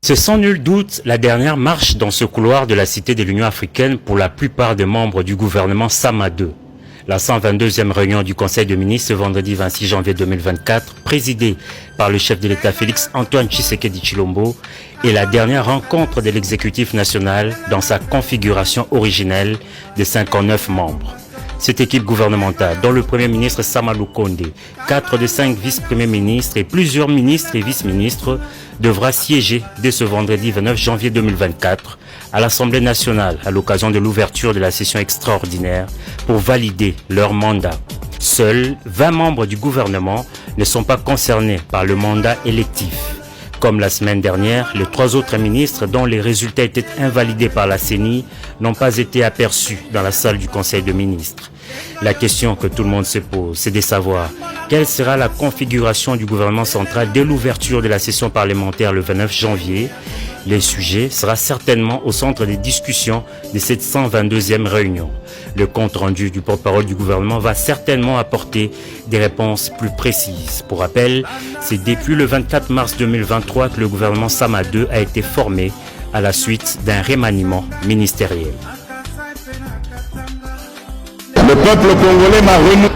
C'est sans nul doute la dernière marche dans ce couloir de la Cité de l'Union africaine pour la plupart des membres du gouvernement Sama II. La 122e réunion du Conseil de ministres vendredi 26 janvier 2024, présidée par le chef de l'État Félix Antoine Tshisekedi Tshilombo, est la dernière rencontre de l'exécutif national dans sa configuration originelle de 59 membres. Cette équipe gouvernementale, dont le Premier ministre Sama Lukonde, 4 des 5 vice-premiers ministres et plusieurs ministres et vice-ministres, devra siéger dès ce vendredi 29 janvier 2024 à l'Assemblée nationale à l'occasion de l'ouverture de la session extraordinaire pour valider leur mandat. Seuls 20 membres du gouvernement ne sont pas concernés par le mandat électif. Comme la semaine dernière, les 3 autres ministres dont les résultats étaient invalidés par la CENI n'ont pas été aperçus dans la salle du Conseil de ministres. La question que tout le monde se pose, c'est de savoir quelle sera la configuration du gouvernement central dès l'ouverture de la session parlementaire le 29 janvier. Le sujet sera certainement au centre des discussions de cette 122e réunion. Le compte rendu du porte-parole du gouvernement va certainement apporter des réponses plus précises. Pour rappel, c'est depuis le 24 mars 2023 que le gouvernement Sama II a été formé à la suite d'un remaniement ministériel. Le peuple congolais m'a renouvelé.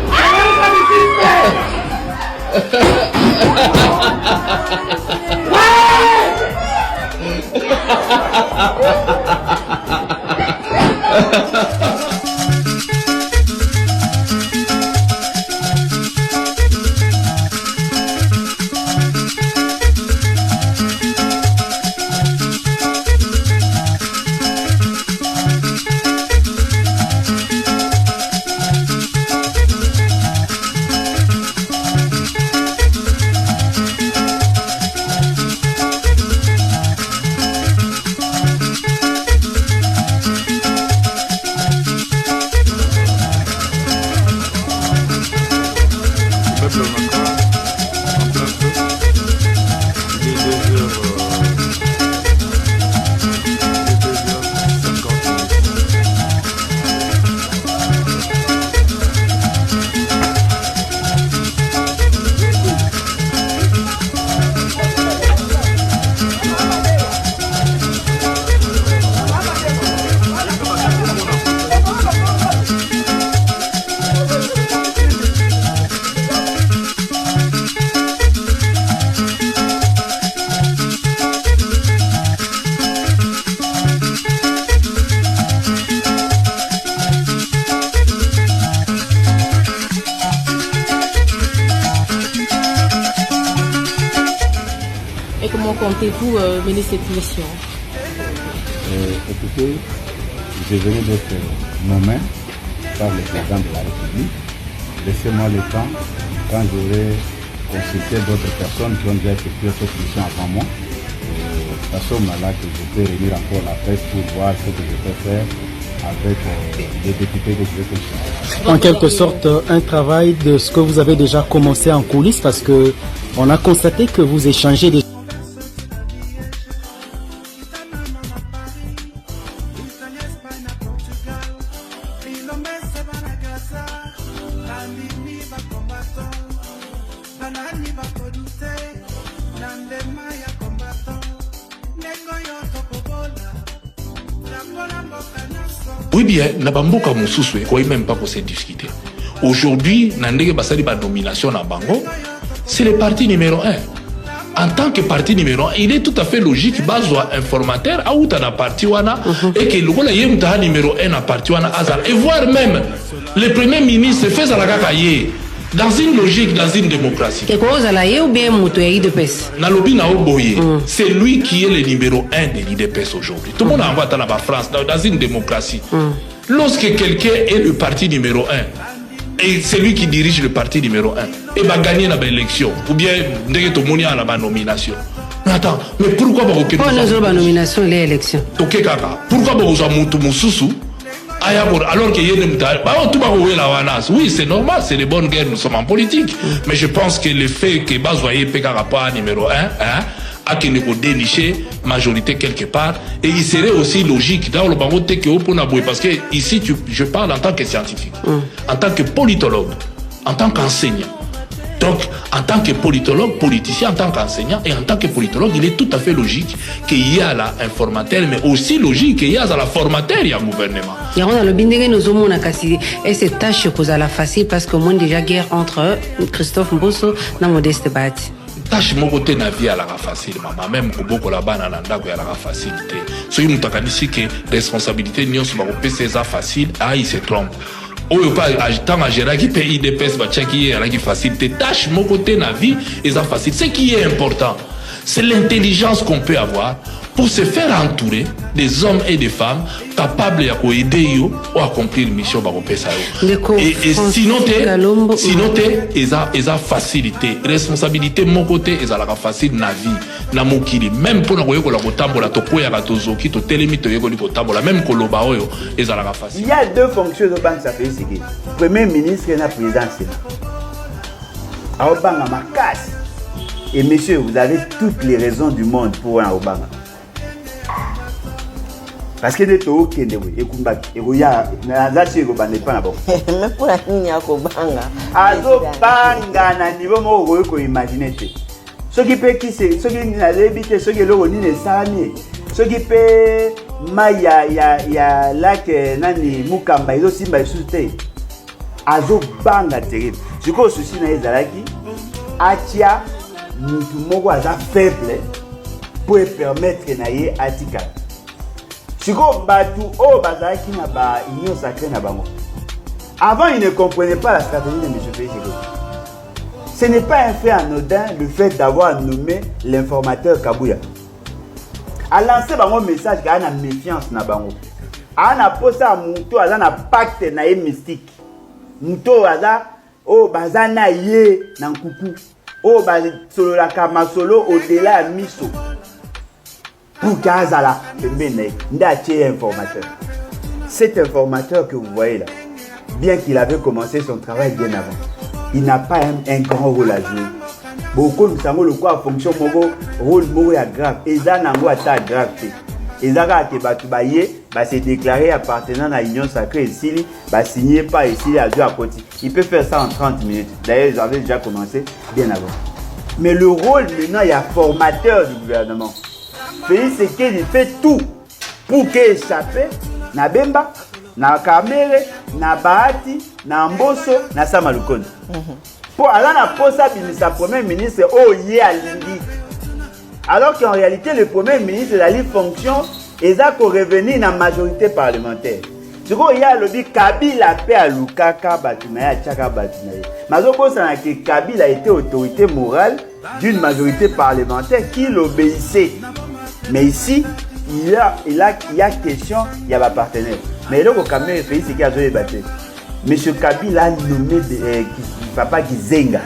Comptez-vous mener cette mission? Écoutez, je venais d'être nommé par le président de la République. Laissez-moi le temps, quand j'aurai consulté d'autres personnes qui ont déjà effectué cette mission avant moi, à ce moment-là que je peux réunir encore la presse pour voir ce que je peux faire avec les députés que je vais consulter. En quelque sorte, un travail de ce que vous avez déjà commencé en coulisses, parce que on a constaté que vous échangez des Oui bien, Nabamboka Moussouswe, quoi même pas pour se discuter. Aujourd'hui, Nandege Basali ba nomination à Bango, c'est le parti numéro 1. En tant que parti numéro 1, il est tout à fait logique, Bazoa informateur, à outa na parti wana, et que le gola yemta numéro 1 na parti wana azar, et voire même le premier ministre fait à la kakaye. Dans une logique, dans une démocratie. C'est lui qui est le numéro 1 de l'IDPS aujourd'hui. Tout le monde envoie dans la France, dans une démocratie. Lorsque quelqu'un est le parti numéro 1, et c'est lui qui dirige le parti numéro 1, et va gagner l'élection, ou bien la nomination. Mais attends, mais pourquoi vous avez la nomination et l'élection? Pourquoi vous avez alors qu'il y a oui, c'est normal, c'est les bonnes guerres, nous sommes en politique. Mais je pense que le fait que Bazoye Pekara pas numéro 1, a qu'il faut dénicher majorité quelque part, et il serait aussi logique dans le bango parce que ici je parle en tant que scientifique, en tant que politologue, en tant qu'enseignant. Donc, en tant que politologue, politicien, en tant qu'enseignant et en tant que politologue, il est tout à fait logique qu'il y a là un formateur, mais aussi logique qu'il y a la formateur, il y a un gouvernement. Il y a le bindé nous avons cassé et cette tâche cause à la facile parce que moi déjà guerre entre Christophe Mbosso et Modeste Bati. Tâche mon côté na vie à la facile, maman même que beaucoup là-bas na nanda ko ya la facilité. Ce qui nous t'a dit que responsabilité n'y sont pas c'est ça facile, ah il se trompe. Oyo pas tant à gérer qui paye des pèses ba qui est qui facilité. Tâche mon côté na vie et ça facile. Ce qui est important, c'est l'intelligence qu'on peut avoir pour se faire entourer des hommes et des femmes capables d'aider ou accomplir une mission et sinon ils ont facilité responsabilité mon côté ils ont la facile na vie na mokili même pour nous la kotambola to koya ka tozoki to telemi to yeko kotambola même koloba oyo ils ont la facile. Il y a deux fonctions de banque ça fait ici. Premier ministre et la présidence. Aobanga ma casse. Et messieurs, vous avez toutes les raisons du monde pour un Obama. Parce que les taux qui sont et kumba et roya na zachi ko bande pas na bon. Mais pour la ligne à Kobanga. Azo banga na niveau mo ko imaginer te. Ce qui peut qui c'est ce qui na débité ce qui le roni ne sami. Ce qui peut maya ya lac nani mukamba izo simba sute. Azo banga terrible. Ce ko souci na ezalaki atia mutu moko aza faible pour permettre na ye atika. Siko batu o bazaki na ba union sacrée na bango. Avant, ils ne comprenaient pas la stratégie de M. Félix Tshisekedi. Ce n'est pas un fait anodin le fait d'avoir nommé l'informateur Kabouya. A lancé un message qu'il y a une méfiance na bango. A na posé à Mouto à un pacte na mystique. Mouto aza o bazana ye na kuku. O bazolo la kamasolo au-delà miso. Pour Kazala, informateur. Cet informateur que vous voyez là, bien qu'il avait commencé son travail bien avant, il n'a pas un grand rôle à jouer. Beaucoup de gens le quoi fonction rôle grave. Et ça n'a pas grave. Et ça va se déclarer appartenant à l'Union sacrée ici, va signer pas ici à jouer à côté. Il peut faire ça en 30 minutes. D'ailleurs, j'avais déjà commencé bien avant. Mais le rôle maintenant, il y a formateur du gouvernement. Félix Tshisekedi fait tout pour qu'échapper na Bemba, na Kamere, na Bahati, na Mbosso, na Sama Lukonde. Pour aller na posa sa premier ministre au yé à Lindi. Alors qu'en réalité le premier ministre de la libre fonction est à revenir dans la majorité parlementaire. Ce qu'il y a le dit Kabila paix à Lukaka Batunaya Tchaka Batunaya. Mazoko ça que Kabila a été autorité morale d'une majorité parlementaire qui l'obéissait. Mais ici, il y a question, il y a un partenaire. Mais là, quand même, Félix Tshisekedi a joué battu. M. Kabila a nommé Papa Kizenga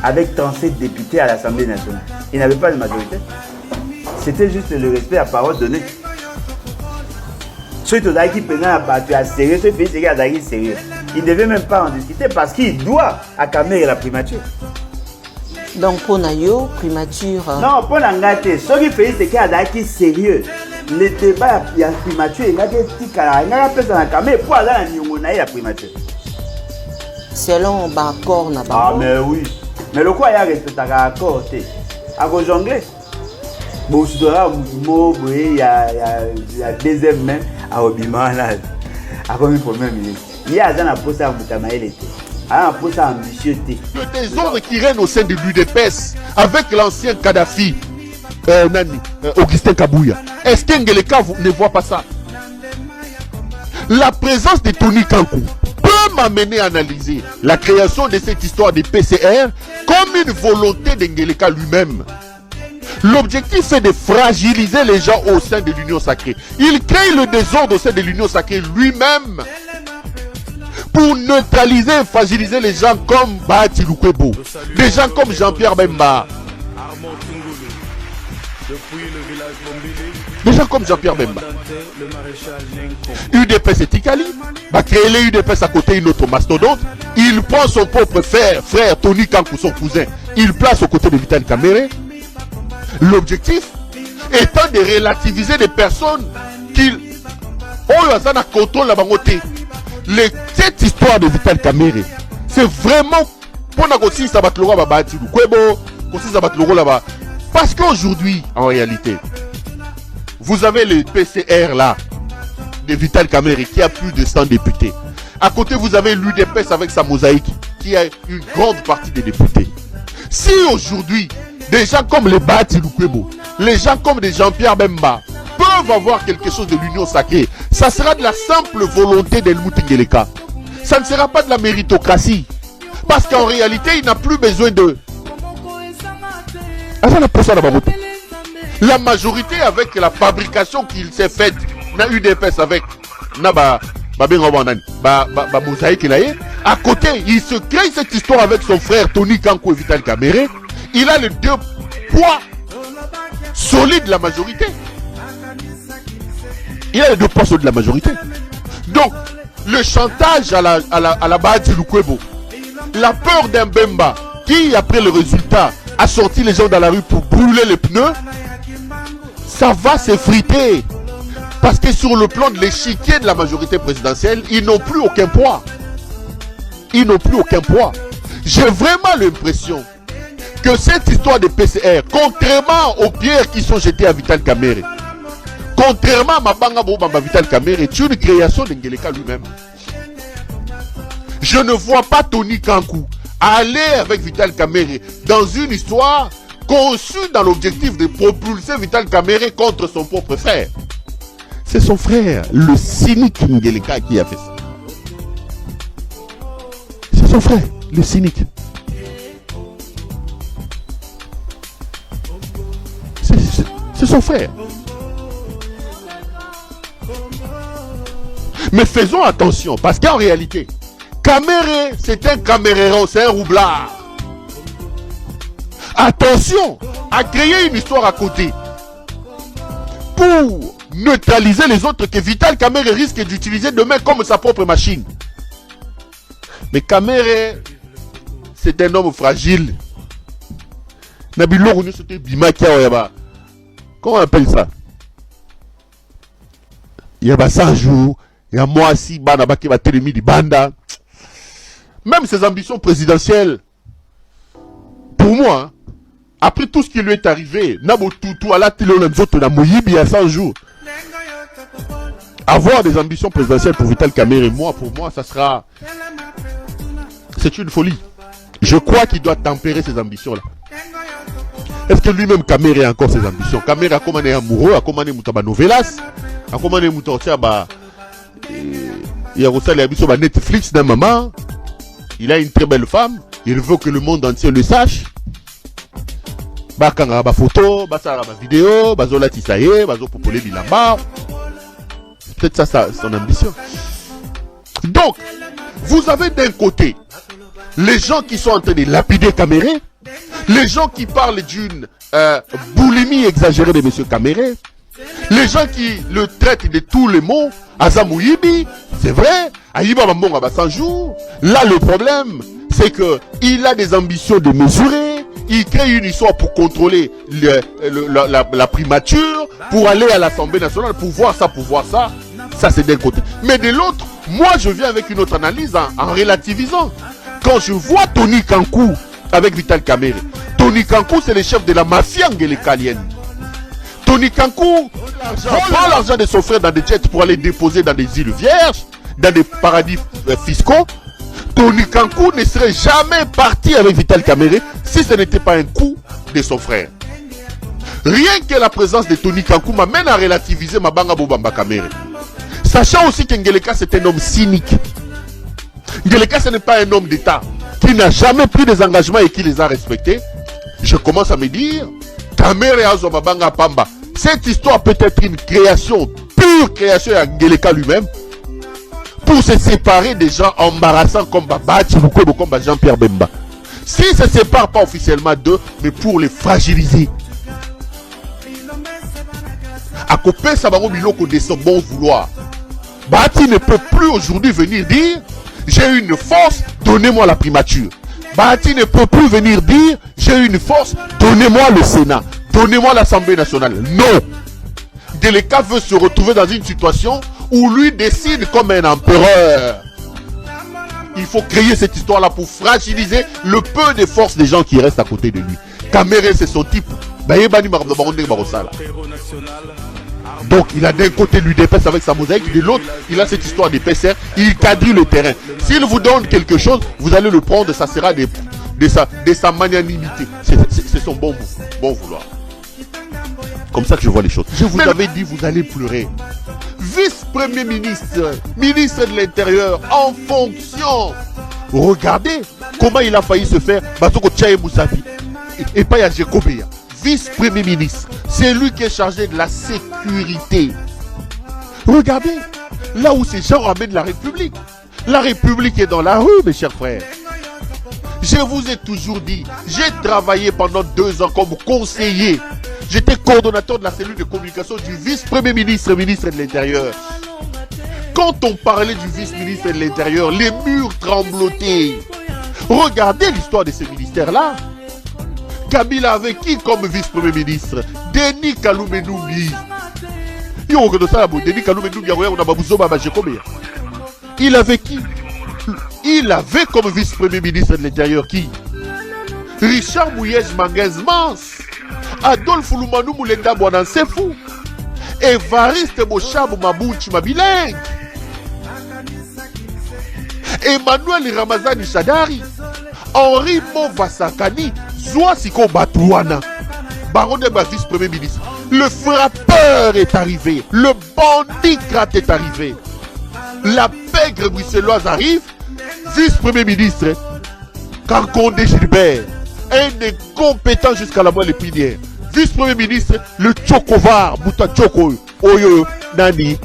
avec 37 députés à l'Assemblée nationale. Il n'avait pas de majorité. C'était juste le respect à parole donnée. Ceux qui prenaient la battu à sérieux, ceux qui Félix Tshisekedi a sérieux. Il ne devait même pas en discuter parce qu'il doit acclamer la primature. Donc pour Nayo, primature. Non, pour l'angate, ce qui fait c'est qu'il y a qui sérieux. Le débat il y a primature, il y a des petits caractères, il y a des personnes mais pour aller à la primature. Selon l'accord n'a pas. Ah mais oui. Mais le quoi il y a respect à l'accord, à vous jongler. Bon, je dois il y a deuxième même à Obima là. À combien premier ministre. Il y a un poste à Moutamaël. Le désordre qui règne au sein de l'UDPS avec l'ancien Kadhafi, Augustin Kabouya. Est-ce qu'Ngeleka ne voit pas ça? La présence de Tony Kankou peut m'amener à analyser la création de cette histoire de PCR comme une volonté d'Ngeleka lui-même. L'objectif est de fragiliser les gens au sein de l'Union sacrée. Il crée le désordre au sein de l'Union sacrée lui-même pour neutraliser et fragiliser les gens comme Bahati Lukwebo, des gens comme Jean-Pierre Bemba. Des gens comme Jean-Pierre Bemba. UDPS et Tikali va créer les UDPS à côté une autre mastodonte. Il prend son propre frère Tony Kankou, son cousin. Il place aux côtés de Vital Kamerhe. L'objectif étant de relativiser des personnes qui ont un contrôle la bangoté. Cette histoire de Vital Kamerhe, c'est vraiment Parce qu'aujourd'hui, en réalité, vous avez le PCR là, de Vital Kamerhe, qui a plus de 100 députés. À côté, vous avez l'UDPS avec sa mosaïque, qui a une grande partie des députés. Si aujourd'hui, des gens comme les Bahati Lukwebo, les gens comme des Jean-Pierre Bemba, peuvent avoir quelque chose de l'union sacrée, ça sera de la simple volonté d'Helmut Ngeleka. Ça ne sera pas de la méritocratie. Parce qu'en réalité, il n'a plus besoin de... La majorité avec la fabrication qu'il s'est faite, na UDPS avec mosaïque là, à côté, il se crée cette histoire avec son frère Tony Kankou et Vital Kamerhe. Il a les deux poids solides de la majorité. Il a les deux poids solides de la majorité. Donc, le chantage à la Bahati Lukwebo, la peur d'un Bemba qui, après le résultat, a sorti les gens dans la rue pour brûler les pneus, ça va s'effriter. Parce que sur le plan de l'échiquier de la majorité présidentielle, ils n'ont plus aucun poids. Ils n'ont plus aucun poids. J'ai vraiment l'impression que cette histoire de PCR, contrairement aux pierres qui sont jetées à Vital Kamerhe, contrairement à Mabanga Bobamba Vital Kamerhe, est une création de Ngeleka lui-même. Je ne vois pas Tony Kankou aller avec Vital Kamerhe dans une histoire conçue dans l'objectif de propulser Vital Kamerhe contre son propre frère. C'est son frère, le cynique Ngeleka, qui a fait ça. C'est son frère, le cynique. C'est son frère. Mais faisons attention, parce qu'en réalité, Kamerhe, c'est un camérero, c'est un roublard. Attention à créer une histoire à côté pour neutraliser les autres que Vital Kamerhe risque d'utiliser demain comme sa propre machine. Mais Kamerhe, c'est un homme fragile. Nabilo, c'était Bimakia. Comment on appelle ça? Il y a 100 jours, il y a moi aussi, Banabaki va télémi di Banda. Même ses ambitions présidentielles, pour moi, après tout ce qui lui est arrivé, Nabo Toutou, à la télé, il y a 100 jours. Avoir des ambitions présidentielles pour Vital Kamerhe, pour moi, ça sera... C'est une folie. Je crois qu'il doit tempérer ses ambitions-là. Est-ce que lui-même, Kamerhe, a encore ses ambitions? Kamerhe a commandé amoureux, a commandé Moutaba Novelas, a commandé Moutaba... Il y a aussi la Netflix d'un maman. Il a une très belle femme. Il veut que le monde entier le sache. Bakanga ba photo, basara ba vidéo, bazola tisaye, bazo popolé bilamba. Peut-être ça son ambition. Donc, vous avez d'un côté les gens qui sont en train de lapider Kamerhe, les gens qui parlent d'une boulimie exagérée de M. Kamerhe, les gens qui le traitent de tous les mots. Azamouyibi, c'est vrai. Aïba Mambonga ba 100 jours. Là, le problème, c'est que il a des ambitions démesurées. Il crée une histoire pour contrôler la primature, pour aller à l'Assemblée nationale, pour voir ça, Ça, c'est d'un côté. Mais de l'autre, moi, je viens avec une autre analyse en relativisant. Quand je vois Tony Kankou avec Vital Kamerhe, Tony Kankou, c'est le chef de la mafia ngelekalienne. Tony Kankou prend l'argent de son frère dans des jets pour aller déposer dans des îles vierges, dans des paradis fiscaux. Tony Kankou ne serait jamais parti avec Vital Kamerhe si ce n'était pas un coup de son frère. Rien que la présence de Tony Kankou m'amène à relativiser Mabanga Bobamba Kamerhe. Sachant aussi que Ngeleka c'est un homme cynique. Ngeleka ce n'est pas un homme d'État qui n'a jamais pris des engagements et qui les a respectés. Je commence à me dire, Kamerhe Azo Mabanga Pamba. Cette histoire peut être une création, pure création à Ngeleka lui-même, pour se séparer des gens embarrassants comme Bahati Lukwebo, comme Jean-Pierre Bemba. S'ils ne se séparent pas officiellement d'eux, mais pour les fragiliser. À couper Sabaro Biloko de son bon vouloir. Bahati ne peut plus aujourd'hui venir dire, j'ai une force, donnez-moi la primature. Bahati ne peut plus venir dire, j'ai une force, donnez-moi le Sénat. Donnez-moi l'Assemblée nationale. Non. Ngeleka veut se retrouver dans une situation où lui décide comme un empereur. Il faut créer cette histoire-là pour fragiliser le peu de force des gens qui restent à côté de lui. Caméré, c'est son type. Donc, il a d'un côté l'UDPS avec sa mosaïque, de l'autre, il a cette histoire des PCR. Il quadrille le terrain. S'il vous donne quelque chose, vous allez le prendre, ça sera de sa magnanimité. C'est son bon vouloir. Comme ça que je vois les choses. Je vous avais dit, vous allez pleurer. Vice-premier ministre, ministre de l'Intérieur, en fonction. Regardez comment il a failli se faire. Batoko Tchaye Moussavi. Et pas à Jekobea. Vice-premier ministre. C'est lui qui est chargé de la sécurité. Regardez. Là où ces gens ramènent la République. La République est dans la rue, mes chers frères. Je vous ai toujours dit, j'ai travaillé pendant 2 ans comme conseiller. J'étais coordonnateur de la cellule de communication du vice-premier ministre, ministre de l'Intérieur. Quand on parlait du vice-ministre de l'Intérieur, les murs tremblotaient. Regardez l'histoire de ce ministère-là. Kabila avait qui comme vice-premier ministre? Denis Kaloumenoubi. Il avait qui? Il avait comme vice-premier ministre de l'Intérieur qui? Richard Mouyej Mangez-Mans, Adolphe Loumanou Moulenda Boanansefou, Évariste Mochabou Mabouchi Mabileng, Emmanuel Ramazani Chadari, Henri Movasakani, Zouasiko Batouana, baron de ma vice-premier ministre. Le frappeur est arrivé, le bandit crate est arrivé, la pègre bruxelloise arrive, vice-premier ministre, Kankonde Gilbert, un incompétent jusqu'à la moelle épinière. Vice-premier ministre, le Tchokovar, Bouta Tchoko, Oyo, Nani,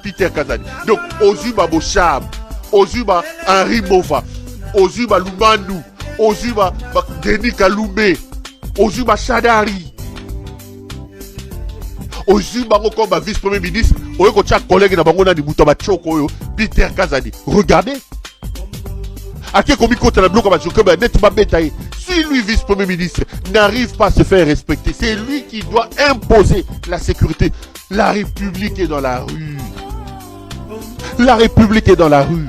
Peter Kazani. Donc, Ozuba Bochab, Ozuba Henri Mova, Ozuba Lumandou, Ozuba Denis Kaloumé, Ozuba Chadari, Ozuba Mokomba, vice-premier ministre, Oyo Tchak collègue na Bangona di Bouta Tchoko, Peter Kazani. Regardez. Si lui, vice-premier ministre, n'arrive pas à se faire respecter, c'est lui qui doit imposer la sécurité. La République est dans la rue. La République est dans la rue.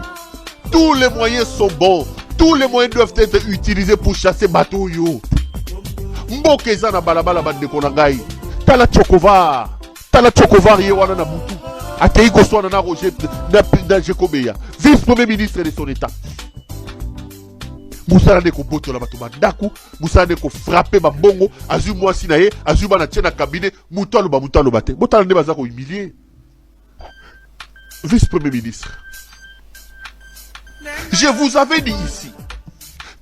Tous les moyens sont bons. Tous les moyens doivent être utilisés pour chasser bateau yo. Mbokeza na balabala bande konangai. Tala Tchokovar. Tala Tchokovar yewana na Boutou. Akei Goswana na Roger na Jekobeya. Vice-premier ministre de son état. Moussa ne ko boto la bato bandaku, Moussa ne ko frapper ba bongo, azu moi sinaye, azu ba na tiena cabinet, mutalo ba te. Botala ne baza ko humilier. Vice-premier ministre. Je vous avais dit ici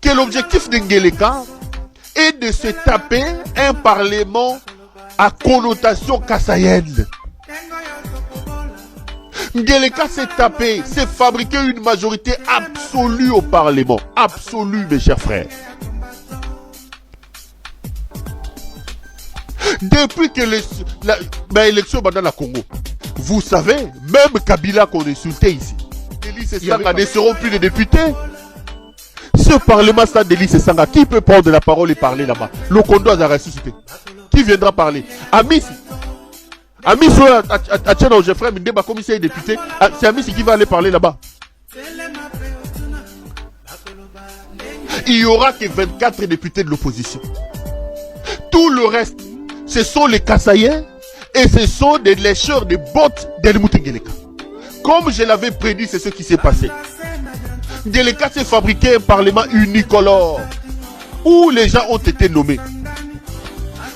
que l'objectif de Ngeleka est de se taper un parlement à connotation kassaïenne. Ngeleka s'est tapé, s'est fabriqué une majorité absolue au Parlement. Absolue, mes chers frères. Depuis que l'élection dans la Congo, vous savez, même Kabila qu'on insultait ici, Délice Sanga ne seront plus des députés. Ce Parlement, ça Délice Sanga, qui peut prendre la parole et parler là-bas? Le Kondo a ressuscité. Qui viendra parler? Amis. Amis, à Tchèna au Geoffrey, Mindeba, commissaire et député, c'est Amis qui va aller parler là-bas. Il n'y aura que 24 députés de l'opposition. Tout le reste, ce sont les Kassaïens et ce sont des lécheurs de bottes d'Helmut Ngeleka. Comme je l'avais prédit, c'est ce qui s'est passé. Ngeleka s'est fabriqué un parlement unicolore où les gens ont été nommés.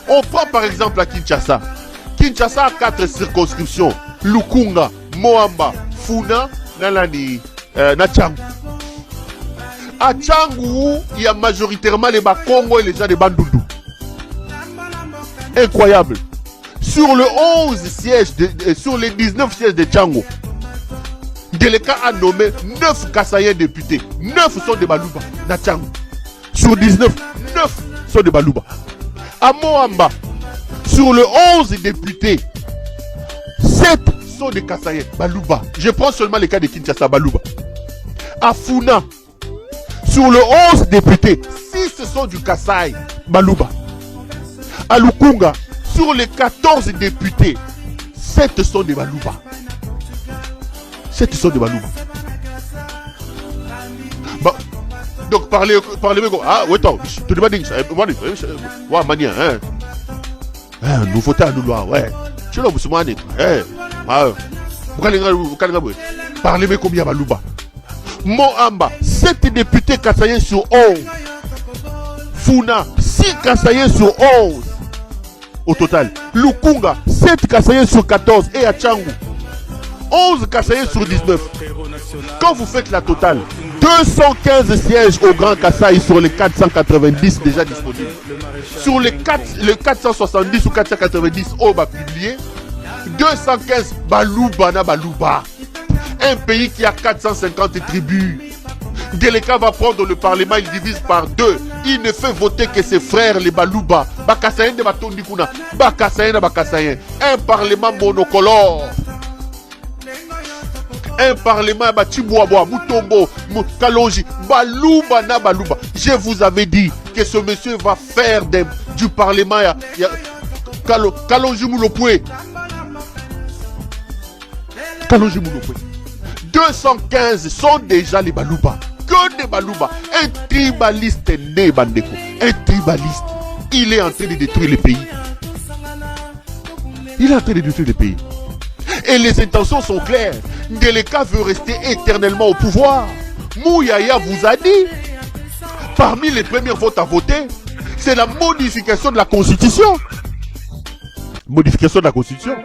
On prend par exemple à Kinshasa. Kinshasa a 4 circonscriptions. Lukunga, Moamba, Funa, Nalani, Nachangu. À Tchangou, il y a majoritairement les Bakongo et les gens de Bandundu. Incroyable. Sur le 11 sièges, sur les 19 sièges de Tchangou, Ngeleka a nommé 9 Kassaïens députés. 9 sont des Baluba, Nachangu. Sur 19, 9 sont des Baluba. À Moamba, sur le 11 députés, 7 sont des Kassaïens, Baluba. Je prends seulement les cas de Kinshasa, Baluba. À Funa, sur le 11 députés, 6 sont du Kassai, Baluba. À Lukunga, sur les 14 députés, 7 sont des Baluba. 7 sont des Baluba. Donc parlez ah ouais attends, tu demandes ouais mania hein. Nouveauté à nous loi ouais. Tu l'as musulmane parlez mais combien baluba. Moamba 7 députés Kassaïens sur 11. Funa 6 Kassaïens sur 11 au total. Lukunga 7 Kassaïens sur 14 et Achangu 11 Kassaïens sur 19. Quand vous faites la totale, 215 sièges au Grand Kasaï sur les 490 déjà disponibles. Sur les 470 ou 490 au bas publié, 215 Balouba na Balouba. Un pays qui a 450 tribus. Deleka va prendre le Parlement, il divise par 2. Il ne fait voter que ses frères, les Balouba. Bakasayen de Batondikuna. Bakasayen na Bakasayen. Un Parlement monocolore. Un Parlement Batibouaboua, Moutombo, Kalonji, Balouba na Balouba. Je vous avais dit que ce monsieur va faire du Parlement Kalonji Moulopoué. Kalonji Moulopoué. 215 sont déjà les Balouba. Que des Balouba. Un tribaliste né, Bandeko. Un tribaliste. Il est en train de détruire le pays. Il est en train de détruire le pays. Et les intentions sont claires. Ndeleka veut rester éternellement au pouvoir. Mouyaya vous a dit, parmi les premiers votes à voter, c'est la modification de la Constitution. Modification de la Constitution.